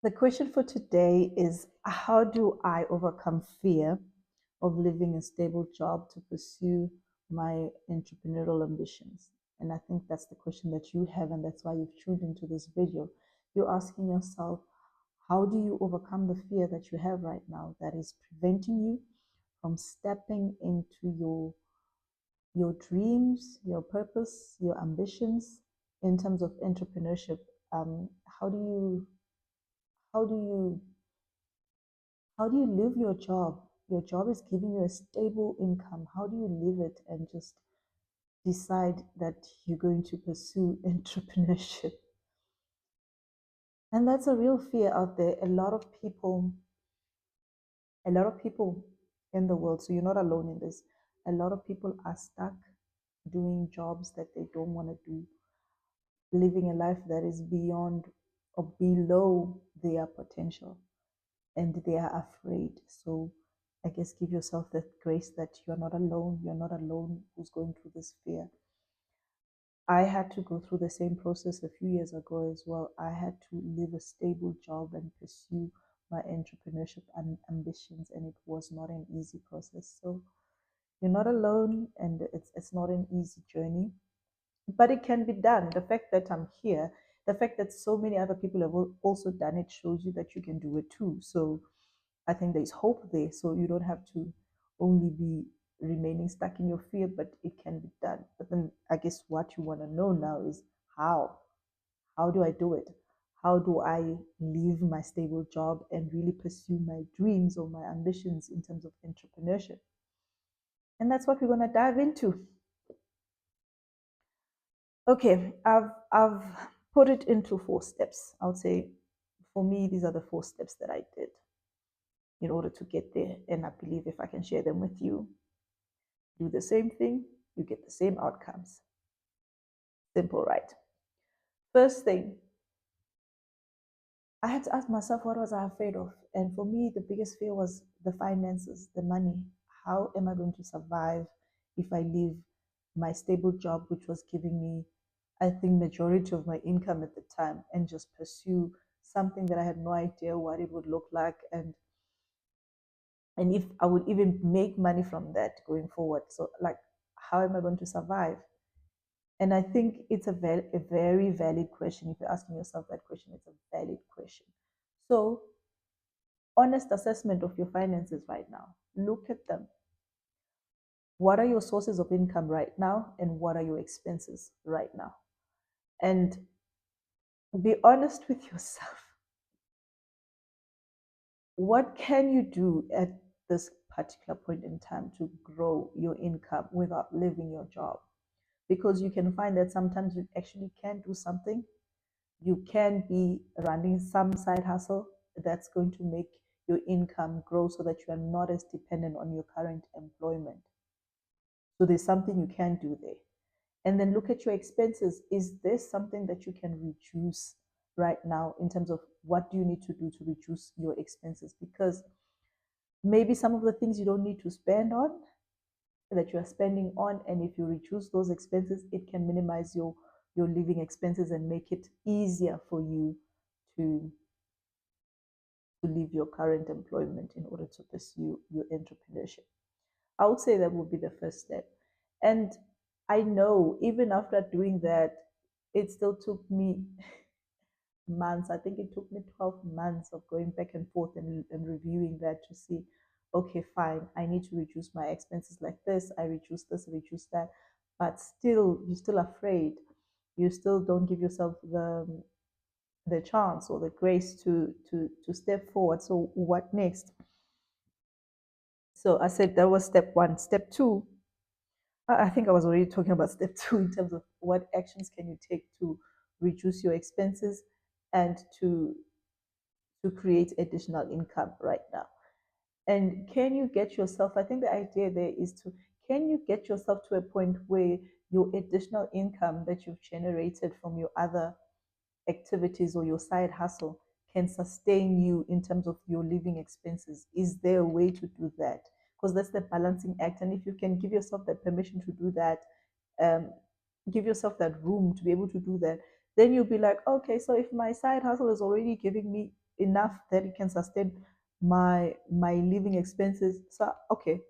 The question for today is, how do I overcome fear of leaving a stable job to pursue my entrepreneurial ambitions? And I think that's the question that you have, and that's why you've tuned into this video. You're asking yourself, how do you overcome the fear that you have right now that is preventing you from stepping into your dreams, your purpose, your ambitions in terms of entrepreneurship? Um, how do you how do you how do you leave your job? Your job is giving you a stable income. How do you leave it and just decide that you're going to pursue entrepreneurship? And that's a real fear out there. A lot of people in the world, so you're not alone in this. A lot of people are stuck doing jobs that they don't want to do, living a life that is beyond or below their potential, and they are afraid. So I guess give yourself that grace that you're not alone. You're not alone who's going through this fear. I had to go through the same process a few years ago as well. I had to leave a stable job and pursue my entrepreneurship and ambitions, and it was not an easy process. So you're not alone, and it's not an easy journey, but it can be done. The fact that I'm here, the fact that so many other people have also done it, shows you that you can do it too. So I think there's hope there. So you don't have to only be remaining stuck in your fear, but it can be done. But then I guess what you want to know now is how. How do I do it? How do I leave my stable job and really pursue my dreams or my ambitions in terms of entrepreneurship? And that's what we're going to dive into. Okay, I've put it into 4 steps. I would say for me, these are the 4 steps that I did in order to get there. And I believe if I can share them with you, do the same thing, you get the same outcomes. Simple, right? First thing, I had to ask myself, what was I afraid of? And for me, the biggest fear was the finances, the money. How am I going to survive if I leave my stable job, which was giving me, I think, majority of my income at the time, and just pursue something that I had no idea what it would look like, and if I would even make money from that going forward. So, like, how am I going to survive? And I think it's a very valid question. If you're asking yourself that question, it's a valid question. So, honest assessment of your finances right now. Look at them. What are your sources of income right now, and what are your expenses right now? And be honest with yourself. What can you do at this particular point in time to grow your income without leaving your job? Because you can find that sometimes you actually can do something. You can be running some side hustle that's going to make your income grow so that you are not as dependent on your current employment. So there's something you can do there. And then look at your expenses. Is there something that you can reduce right now in terms of what do you need to do to reduce your expenses? Because maybe some of the things you don't need to spend on that you are spending on, and if you reduce those expenses, it can minimize your living expenses and make it easier for you to to leave your current employment in order to pursue your entrepreneurship. I would say that would be the first step. And I know even after doing that, it still took me months. I think it took me 12 months of going back and forth and reviewing that to see, okay, fine, I need to reduce my expenses like this, I reduce this, I reduce that. But still, you're still afraid. You still don't give yourself the chance or the grace to step forward. So what next? So I said that was step one. Step two, I think I was already talking about step two in terms of what actions can you take to reduce your expenses and to create additional income right now. And can you get yourself, I think the idea there is to, can you get yourself to a point where your additional income that you've generated from your other activities or your side hustle can sustain you in terms of your living expenses? Is there a way to do that? Because that's the balancing act. And if you can give yourself that permission to do that, um, give yourself that room to be able to do that, then you'll be like, okay, so if my side hustle is already giving me enough that it can sustain my living expenses. So okay,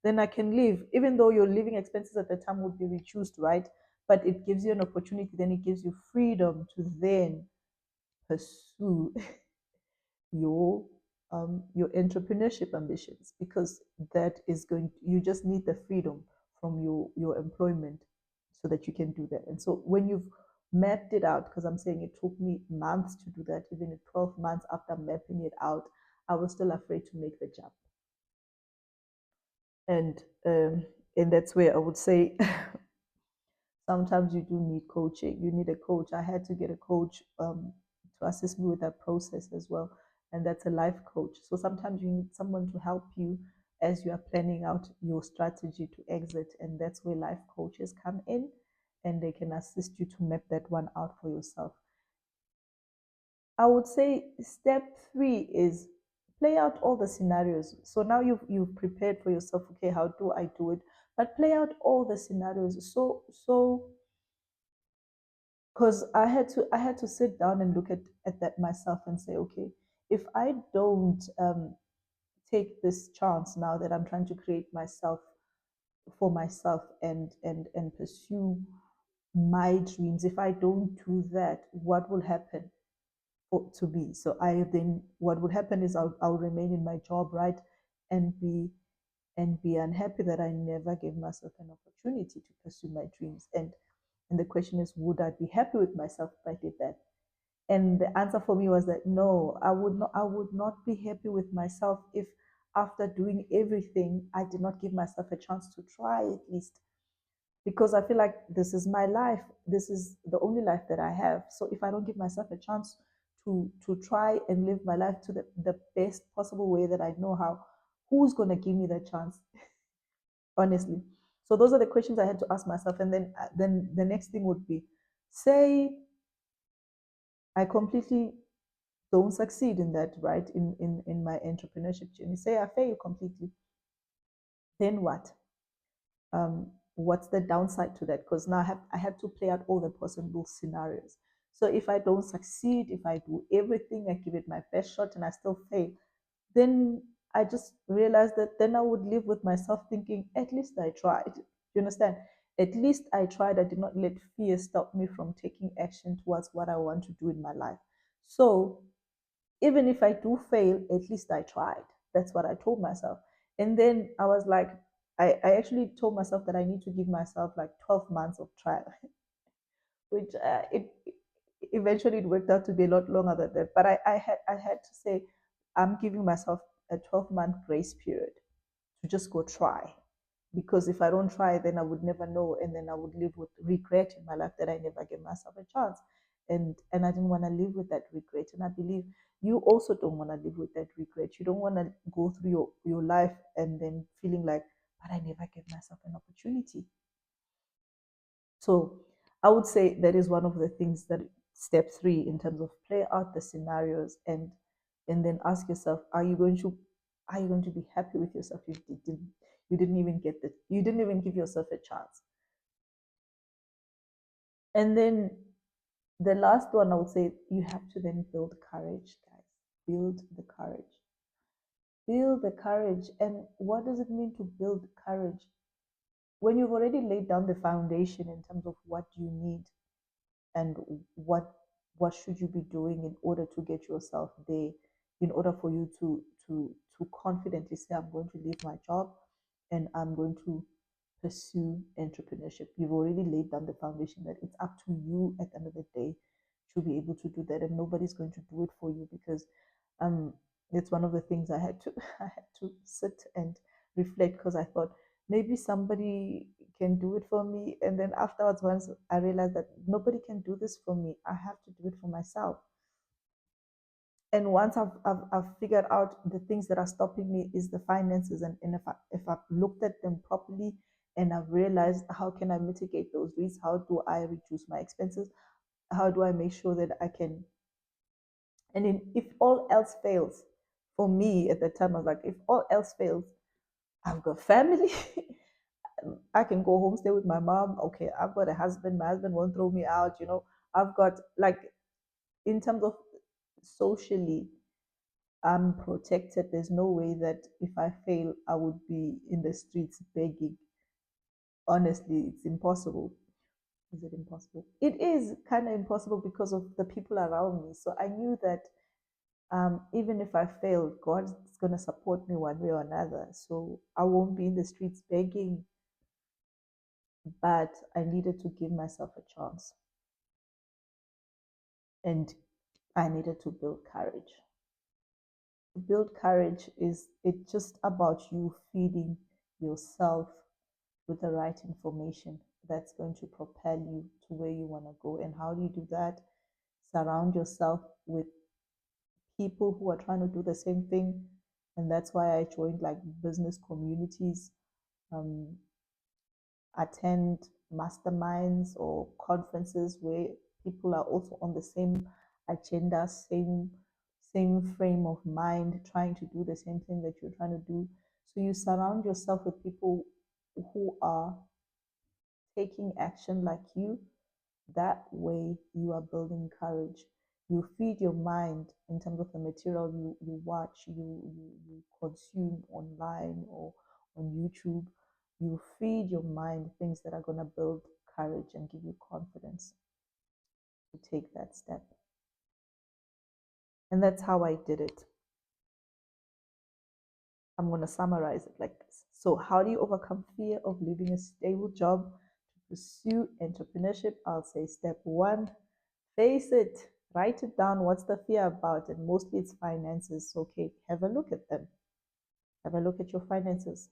then I can live, even though your living expenses at the time would be reduced, right? But it gives you an opportunity, then it gives you freedom to then pursue your entrepreneurship ambitions, because that is going you just need the freedom from your employment so that you can do that. And so when you've mapped it out, because I'm saying it took me months to do that, even at 12 months after mapping it out, I was still afraid to make the jump. And and that's where I would say sometimes you do need coaching. You need a coach. I had to get a coach to assist me with that process as well. And that's a life coach. So sometimes you need someone to help you as you are planning out your strategy to exit. And that's where life coaches come in, and they can assist you to map that one out for yourself. I would say step three is play out all the scenarios. So now you've prepared for yourself, okay, how do I do it? But play out all the scenarios. So because I had to sit down and look at that myself and say, okay, if I don't take this chance now that I'm trying to create myself for myself and pursue my dreams, if I don't do that, what will happen to me? So I then what would happen is I'll remain in my job, right, and be unhappy that I never gave myself an opportunity to pursue my dreams. And the question is, would I be happy with myself if I did that? And the answer for me was that no, I would not be happy with myself if after doing everything I did not give myself a chance to try at least, because I feel like this is my life. This is the only life that I have. So if I don't give myself a chance to try and live my life to the best possible way that I know how, who's gonna give me that chance? Honestly. So those are the questions I had to ask myself. And then the next thing would be, say I completely don't succeed in that, right? In my entrepreneurship journey. Say I fail completely. Then what? What's the downside to that? Because now I had to play out all the possible scenarios. So if I don't succeed, if I do everything, I give it my best shot and I still fail, then I just realized that then I would live with myself thinking, at least I tried. You understand? At least I tried. I did not let fear stop me from taking action towards what I want to do in my life. So even if I do fail, at least I tried. That's what I told myself. And then I was like, I actually told myself that I need to give myself like 12 months of trial, which it eventually it worked out to be a lot longer than that. But I had to say, I'm giving myself a 12-month grace period to just go try. Because if I don't try, then I would never know, and then I would live with regret in my life that I never gave myself a chance. And I didn't want to live with that regret. And I believe you also don't want to live with that regret. You don't want to go through your life and then feeling like, but I never gave myself an opportunity. So I would say that is one of the things that step three in terms of play out the scenarios and then ask yourself, are you going to be happy with yourself if you didn't even get that, you didn't even give yourself a chance? And then the last one I would say, you have to then build courage, guys. Build the courage. Build the courage. And what does it mean to build courage? When you've already laid down the foundation in terms of what you need and what should you be doing in order to get yourself there, in order for you to confidently say, I'm going to leave my job and I'm going to pursue entrepreneurship. You've already laid down the foundation that it's up to you at the end of the day to be able to do that, and nobody's going to do it for you. Because um it's one of the things I had to I had to sit and reflect, because I thought maybe somebody can do it for me, and then afterwards, once I realized that nobody can do this for me, I have to do it for myself. And once I've figured out the things that are stopping me is the finances, and if I've looked at them properly and I've realized how can I mitigate those risks, how do I reduce my expenses, how do I make sure that I can, and if all else fails, for me at the time I was like, if all else fails, I've got family. I can go home, stay with my mom. Okay, I've got a husband. My husband won't throw me out. I've got, like, in terms of socially, I'm protected. There's no way that if I fail, I would be in the streets begging. Honestly, it's impossible. Is it impossible? It is kind of impossible because of the people around me. So I knew that even if I failed, God's going to support me one way or another. So I won't be in the streets begging, but I needed to give myself a chance. And I needed to build courage. To build courage is it's just about you feeding yourself with the right information that's going to propel you to where you want to go. And how do you do that? Surround yourself with people who are trying to do the same thing. And that's why I joined like business communities, um, attend masterminds or conferences where people are also on the same agenda, same frame of mind, trying to do the same thing that you're trying to do. So you surround yourself with people who are taking action like you. That way you are building courage. You feed your mind in terms of the material you watch, you consume online or on YouTube. You feed your mind things that are going to build courage and give you confidence to take that step. And that's how I did it. I'm going to summarize it like this. So, how do you overcome fear of leaving a stable job to pursue entrepreneurship? I'll say step one, face it, write it down. What's the fear about? And mostly it's finances. Okay, have a look at them. Have a look at your finances.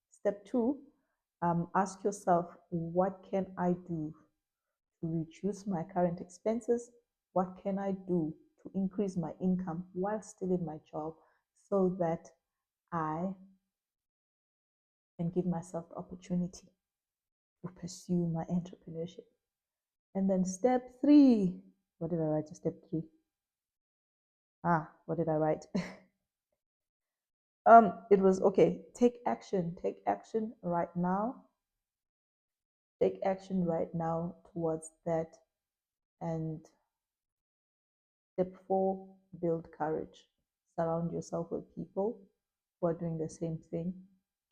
Step two, ask yourself, what can I do to reduce my current expenses? What can I do to increase my income while still in my job so that I can give myself the opportunity to pursue my entrepreneurship? And then step three, what did I write to step three? What did I write? It was okay. Take action. Take action right now. Take action right now towards that. And step four, build courage. Surround yourself with people who are doing the same thing.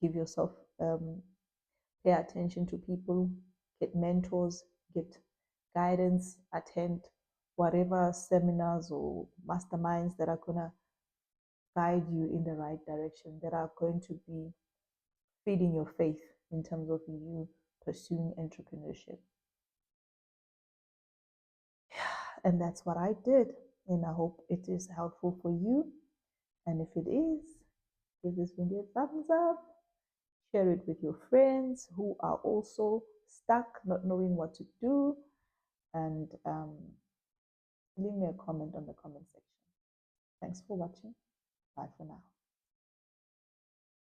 Give yourself, pay attention to people, get mentors, get guidance, attend whatever seminars or masterminds that are going to guide you in the right direction, that are going to be feeding your faith in terms of you pursuing entrepreneurship. And that's what I did. And I hope it is helpful for you. And if it is, give this video a thumbs up. Share it with your friends who are also stuck, not knowing what to do. And leave me a comment on the comment section. Thanks for watching. Bye for now.